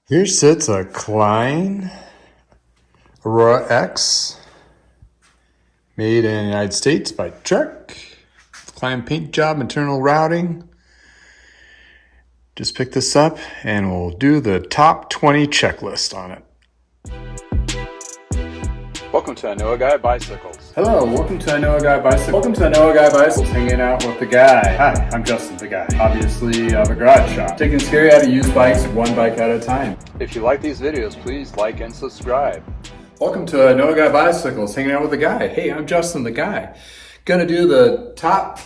Here sits a Klein Aura X, made in the United States by Trek. Klein paint job, internal routing. Just picked this up and we'll do the top 20 checklist on it. Welcome to I Know a Guy Bicycles. Hello, welcome to I Know a Guy Bicycles. Welcome to I Know a Guy Bicycles, hanging out with the guy. Hi, I'm Justin, the guy. Obviously, I have a garage shop. Taking scary how to use bikes one bike at a time. If you like these videos, please like and subscribe. Welcome to I Know a Guy Bicycles, hanging out with the guy. Hey, I'm Justin, the guy. Gonna do the top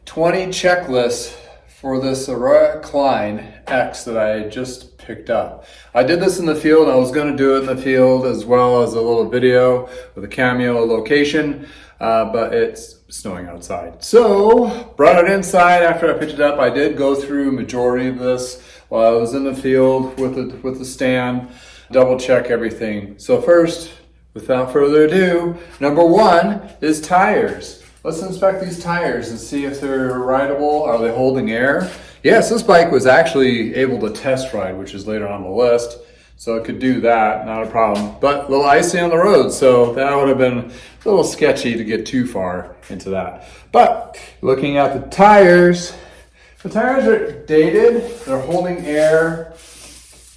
20 checklist for this Aura Klein X that I just picked up. I did this in the field. I was going to do it in the field as well as a little video with a cameo location, but it's snowing outside. So brought it inside after I picked it up. I did go through majority of this while I was in the field with the stand, double check everything. So first, without further ado, number one is tires. Let's inspect these tires and see if they're rideable. Are they holding air? Yes, this bike was actually able to test ride, which is later on the list. So it could do that, not a problem. But a little icy on the road, so that would have been a little sketchy to get too far into that. But looking at the tires are dated, they're holding air,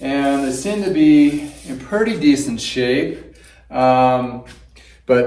and they seem to be in pretty decent shape. But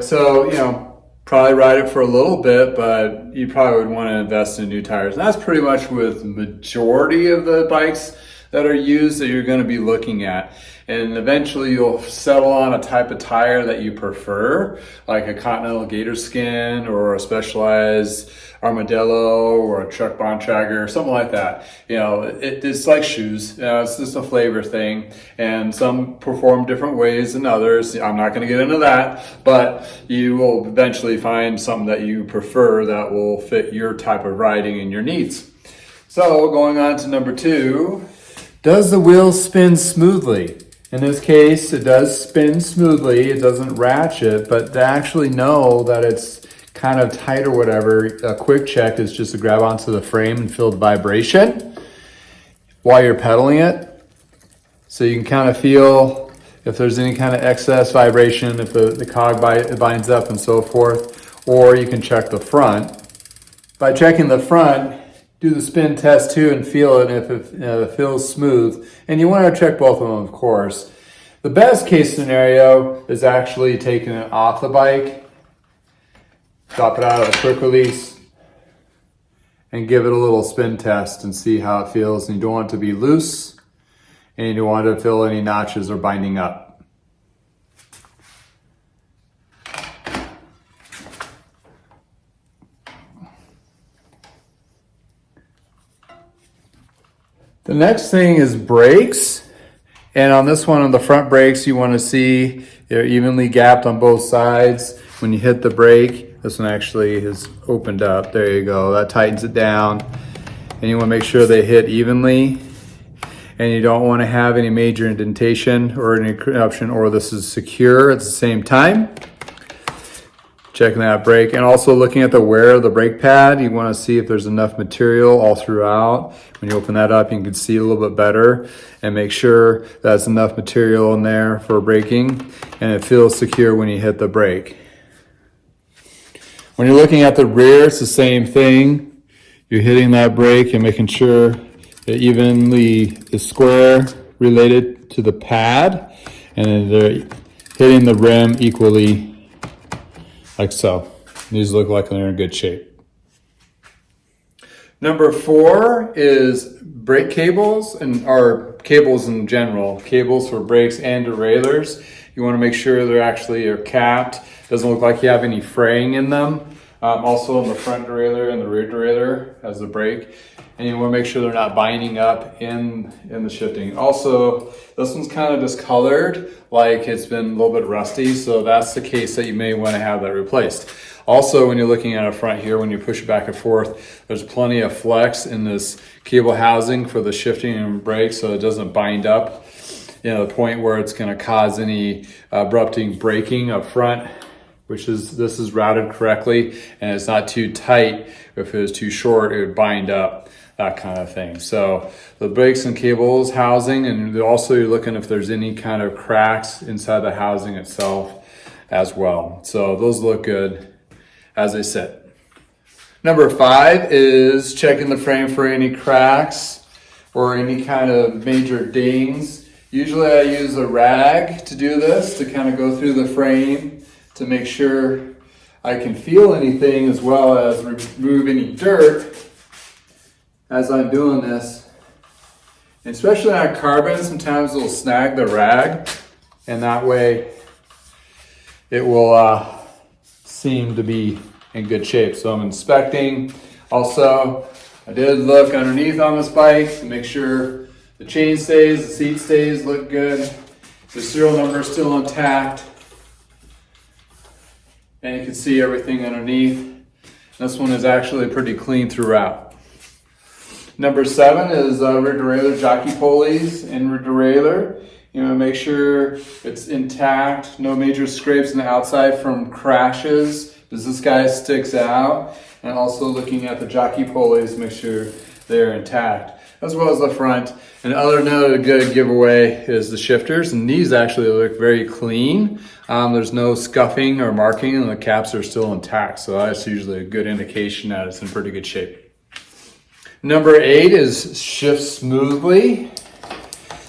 so, you know, probably ride it for a little bit, but you probably would want to invest in new tires. And that's pretty much with majority of the bikes that are used that you're going to be looking at. And eventually you'll settle on a type of tire that you prefer, like a Continental Gator Skin or a Specialized Armadillo or a Truck Bontrager or something like that. You know, it's like shoes. You know, it's just a flavor thing, and some perform different ways than others. I'm not going to get into that, but you will eventually find something that you prefer that will fit your type of riding and your needs. So going on to number two, does the wheel spin smoothly? In this case, it does spin smoothly. It doesn't ratchet, but to actually know that it's kind of tight or whatever, a quick check is just to grab onto the frame and feel the vibration while you're pedaling it. So you can kind of feel if there's any kind of excess vibration, if the cog binds up and so forth, or you can check the front. By checking the front, do the spin test too and feel it if it feels smooth. And you want to check both of them, of course. The best case scenario is actually taking it off the bike, drop it out of a quick release, and give it a little spin test and see how it feels. And you don't want it to be loose, and you don't want to feel any notches or binding up. The next thing is brakes. And on this one, on the front brakes, you want to see they're evenly gapped on both sides. When you hit the brake, this one actually is opened up. There you go. That tightens it down. And you want to make sure they hit evenly. And you don't want to have any major indentation or any corruption, or this is secure at the same time. Checking that brake, and also looking at the wear of the brake pad. You want to see if there's enough material all throughout. When you open that up, you can see a little bit better, and make sure that's enough material in there for braking, and it feels secure when you hit the brake. When you're looking at the rear, it's the same thing. You're hitting that brake and making sure it evenly is square related to the pad, and they're hitting the rim equally, like so. These look like they're in good shape. Number four is brake cables, or cables in general. Cables for brakes and derailleurs. You want to make sure they're actually capped. Doesn't look like you have any fraying in them. Also in the front derailleur and the rear derailleur has the brake. And you want to make sure they're not binding up in the shifting. Also, this one's kind of discolored, like it's been a little bit rusty, so that's the case that you may want to have that replaced. Also, when you're looking at it front here, when you push it back and forth, there's plenty of flex in this cable housing for the shifting and brake, so it doesn't bind up, you know, the point where it's going to cause any abrupting braking up front. This is routed correctly, and it's not too tight. If it was too short, it would bind up. that kind of thing. So the brakes and cables housing, and also you're looking if there's any kind of cracks inside the housing itself as well. So those look good as they sit. Number 5 is checking the frame for any cracks or any kind of major dings. Usually I use a rag to do this, to kind of go through the frame to make sure I can feel anything, as well as remove any dirt as I'm doing this. And especially on carbon, sometimes it'll snag the rag, and that way it will seem to be in good shape. So I'm inspecting. Also, I did look underneath on this bike to make sure the chain stays, the seat stays, look good. The serial number is still intact. And you can see everything underneath. This one is actually pretty clean throughout. Number 7 is rear derailleur jockey pulleys and rear derailleur. You know, make sure it's intact, no major scrapes on the outside from crashes, because this guy sticks out. And also looking at the jockey pulleys, make sure they're intact, as well as the front. And other note, a good giveaway is the shifters, and these actually look very clean. There's no scuffing or marking, and the caps are still intact, so that's usually a good indication that it's in pretty good shape. Number 8 is shift smoothly.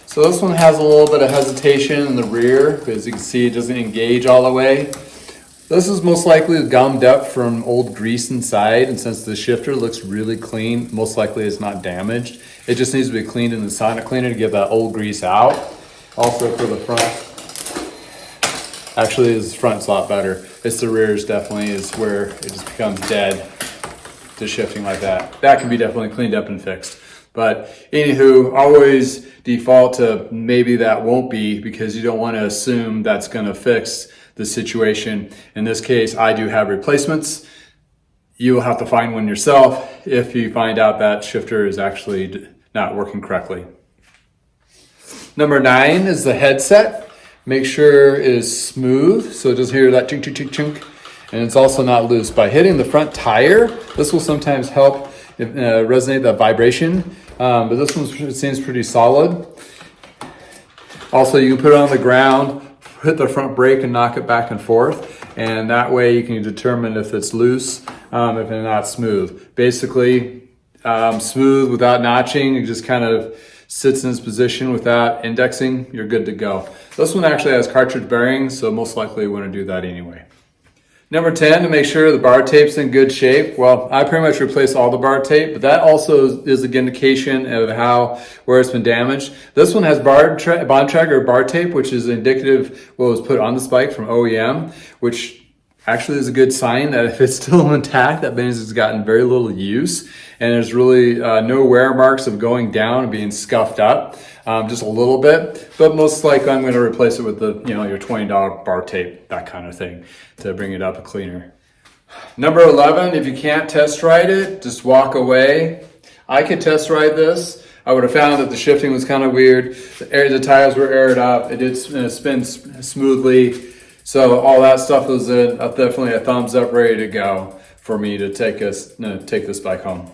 So this one has a little bit of hesitation in the rear, because you can see it doesn't engage all the way. This is most likely gummed up from old grease inside, and since the shifter looks really clean, most likely it's not damaged. It just needs to be cleaned in the sonic cleaner to get that old grease out. Also for the front, actually this front's a lot better. It's the rears definitely is where it just becomes dead to shifting like that. That can be definitely cleaned up and fixed. But anywho, always default to maybe that won't be, because you don't want to assume that's going to fix the situation. In this case, I do have replacements. You will have to find one yourself if you find out that shifter is actually not working correctly. Number 9 is the headset. Make sure it is smooth, so it doesn't hear that chink, chink, chink, chink. And it's also not loose. By hitting the front tire, this will sometimes help resonate that vibration, but this one seems pretty solid. Also, you can put it on the ground, hit the front brake and knock it back and forth, and that way you can determine if it's loose, if it's not smooth. Basically, smooth without notching, it just kind of sits in its position without indexing, you're good to go. This one actually has cartridge bearings, so most likely you want to do that anyway. Number 10, to make sure the bar tape's in good shape. Well, I pretty much replace all the bar tape, but that also is an indication of where it's been damaged. This one has bond track or bar tape, which is indicative of what was put on this bike from OEM, which actually is a good sign that if it's still intact, that means it's gotten very little use, and there's really no wear marks of going down and being scuffed up, just a little bit. But most likely I'm going to replace it with the, your $20 bar tape, that kind of thing, to bring it up cleaner. Number 11, if you can't test ride it, just walk away. I could test ride this. I would have found that the shifting was kind of weird. The tires were aired up. It did spin smoothly. So all that stuff was definitely a thumbs up, ready to go for me to take this bike home.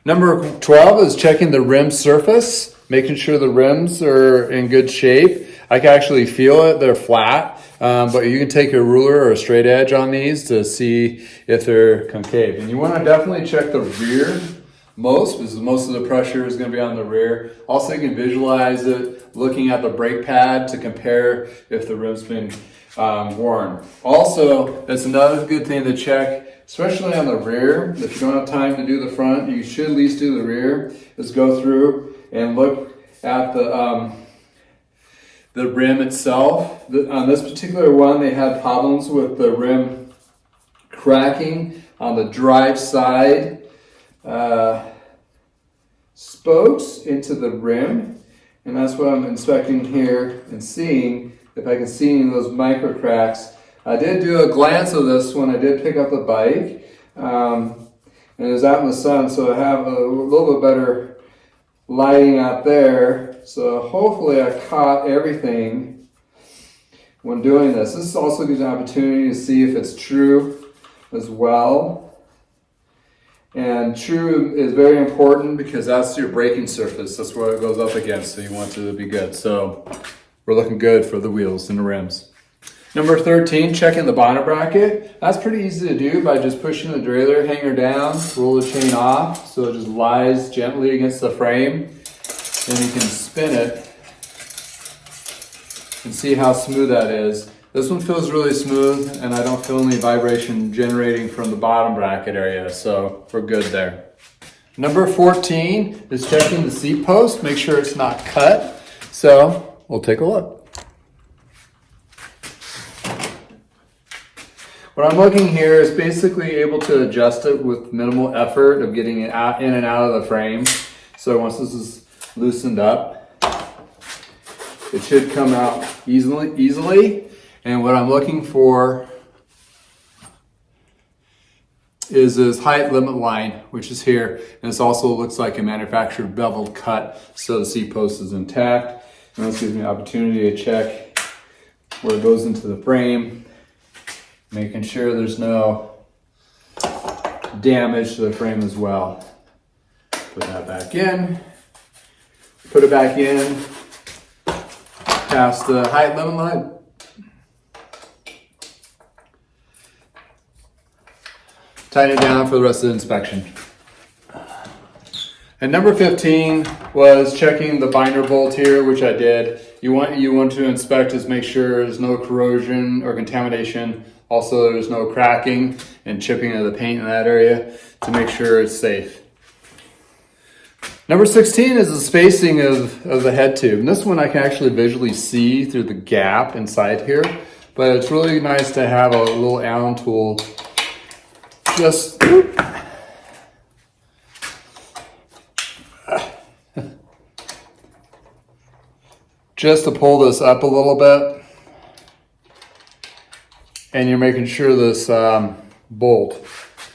Number 12 is checking the rim surface, making sure the rims are in good shape. I can actually feel it, they're flat, but you can take a ruler or a straight edge on these to see if they're concave. And you want to definitely check the rear because most of the pressure is going to be on the rear. Also, you can visualize it looking at the brake pad to compare if the rim's been worn. Also, it's another good thing to check, especially on the rear. If you don't have time to do the front, you should at least do the rear, is go through and look at the rim itself. On this particular one, they had problems with the rim cracking on the drive side spokes into the rim, and that's what I'm inspecting here and seeing if I can see any of those micro cracks. I did do a glance of this when I did pick up the bike, and it was out in the sun, so I have a little bit better lighting out there. So hopefully I caught everything when doing this. This also gives an opportunity to see if it's true as well. And true is very important because that's your braking surface. That's what it goes up against, so you want it to be good. So we're looking good for the wheels and the rims. Number 13, checking the bonnet bracket. That's pretty easy to do by just pushing the derailleur hanger down, roll the chain off so it just lies gently against the frame. Then you can spin it and see how smooth that is. This one feels really smooth and I don't feel any vibration generating from the bottom bracket area, so we're good there. Number 14 is checking the seat post, make sure it's not cut. So we'll take a look. What I'm looking here is basically able to adjust it with minimal effort of getting it out, in and out of the frame. So once this is loosened up, it should come out easily. And what I'm looking for is this height limit line, which is here. And this also looks like a manufacturer beveled cut, so the seat post is intact. And this gives me an opportunity to check where it goes into the frame, making sure there's no damage to the frame as well. Put that back in, put it back in, past the height limit line. Tighten it down for the rest of the inspection. And number 15 was checking the binder bolt here, which I did. You want to inspect is make sure there's no corrosion or contamination. Also, there's no cracking and chipping of the paint in that area to make sure it's safe. Number 16 is the spacing of the head tube. And this one I can actually visually see through the gap inside here, but it's really nice to have a little Allen tool just to pull this up a little bit, and you're making sure this bolt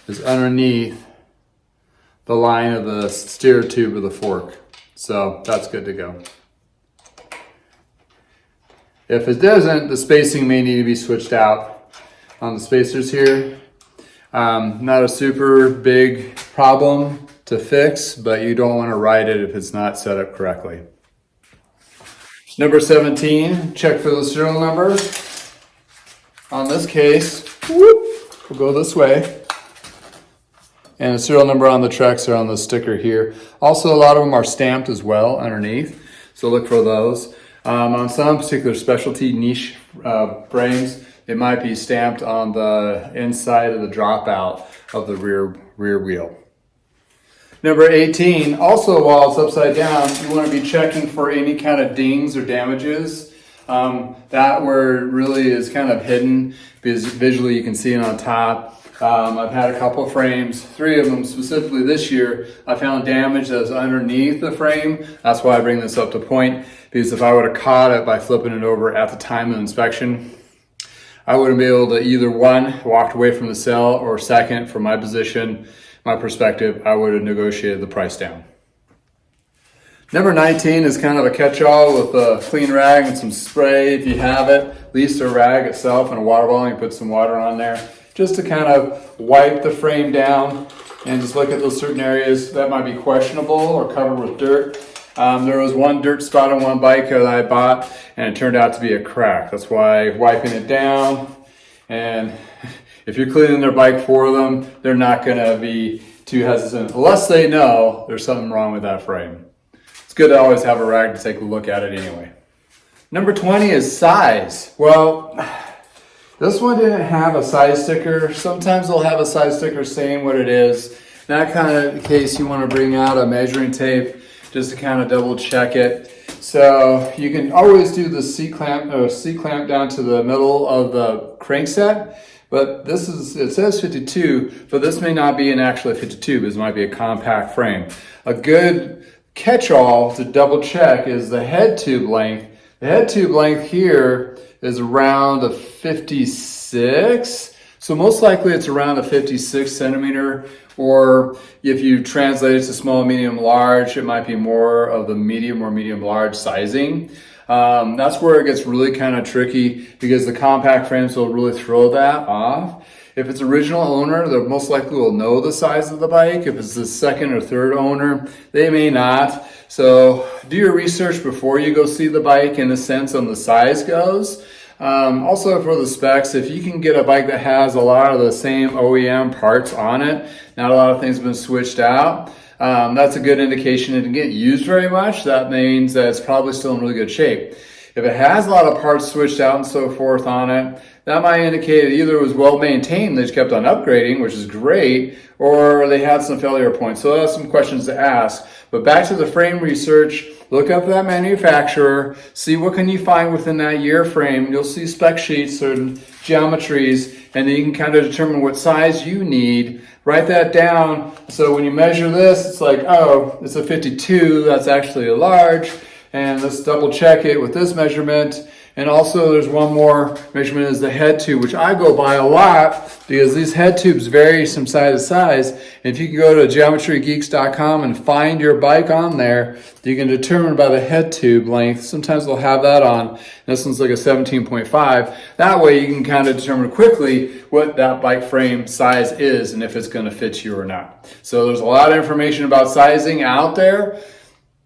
is underneath the line of the steer tube of the fork. So that's good to go. If it doesn't, the spacing may need to be switched out on the spacers here. Not a super big problem to fix, but you don't want to ride it if it's not set up correctly. Number 17, check for the serial number. On this case, we'll go this way. And the serial number on the Trex are on the sticker here. Also, a lot of them are stamped as well underneath, so look for those. On some particular specialty niche frames, it might be stamped on the inside of the dropout of the rear wheel. Number 18, also while it's upside down, you want to be checking for any kind of dings or damages. That where it really is kind of hidden, because visually you can see it on top. I've had a couple of frames, 3 of them specifically this year. I found damage that's underneath the frame. That's why I bring this up to point, because if I would have caught it by flipping it over at the time of inspection, I wouldn't be able to either one, walked away from the sale, or second, from my position, my perspective, I would have negotiated the price down. Number 19 is kind of a catch-all with a clean rag and some spray if you have it. At least a rag itself and a water bottle, you put some water on there, just to kind of wipe the frame down and just look at those certain areas that might be questionable or covered with dirt. There was one dirt spot on one bike that I bought, and it turned out to be a crack. That's why wiping it down, and if you're cleaning their bike for them, they're not going to be too hesitant unless they know there's something wrong with that frame. It's good to always have a rag to take a look at it anyway. Number 20 is size. Well, this one didn't have a size sticker. Sometimes they'll have a size sticker saying what it is. In that kind of case, you want to bring out a measuring tape just to kind of double check it. So you can always do the C-clamp down to the middle of the crankset, but this is, it says 52, but this may not be an actual 52, this might be a compact frame. A good catch-all to double check is the head tube length. The head tube length here is around a 56, so most likely it's around a 56 centimeter, or if you translate it to small, medium, large, it might be more of the medium or medium large sizing. That's where it gets really kind of tricky, because the compact frames will really throw that off. If it's original owner, they most likely will know the size of the bike. If it's the second or third owner, they may not. So do your research before you go see the bike in a sense on the size goes. Also for the specs, if you can get a bike that has a lot of the same OEM parts on it, not a lot of things have been switched out, that's a good indication it didn't get used very much. That means that it's probably still in really good shape. If it has a lot of parts switched out and so forth on it, that might indicate either it was well maintained, they just kept on upgrading, which is great, or they had some failure points. So that's some questions to ask. But back to the frame research, look up that manufacturer, see what can you find within that year frame. You'll see spec sheets and geometries, and then you can kind of determine what size you need. Write that down, so when you measure this, it's like, oh, it's a 52, that's actually a large, and let's double check it with this measurement. And also there's one more measurement is the head tube, which I go by a lot because these head tubes vary from size to size. And if you can go to geometrygeeks.com and find your bike on there, you can determine by the head tube length. Sometimes they'll have that on. This one's like a 17.5. That way you can kind of determine quickly what that bike frame size is and if it's going to fit you or not. So there's a lot of information about sizing out there.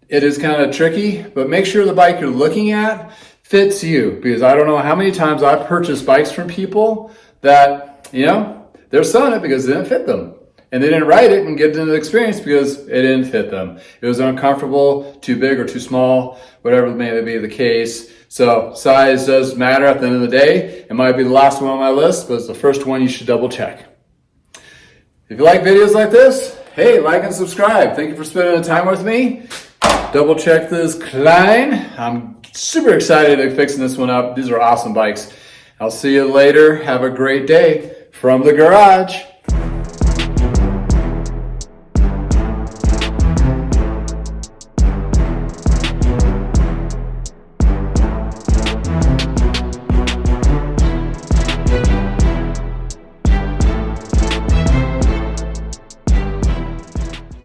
It is kind of tricky, but make sure the bike you're looking at fits you, because I don't know how many times I've purchased bikes from people that, you know, they're selling it because it didn't fit them. And they didn't ride it and get into the experience because it didn't fit them. It was uncomfortable, too big or too small, whatever may be the case. So size does matter at the end of the day. It might be the last one on my list, but it's the first one you should double check. If you like videos like this, hey, like and subscribe. Thank you for spending the time with me. Double check this Klein. I'm super excited at fixing this one up. These are awesome bikes. I'll see you later. Have a great day from the garage.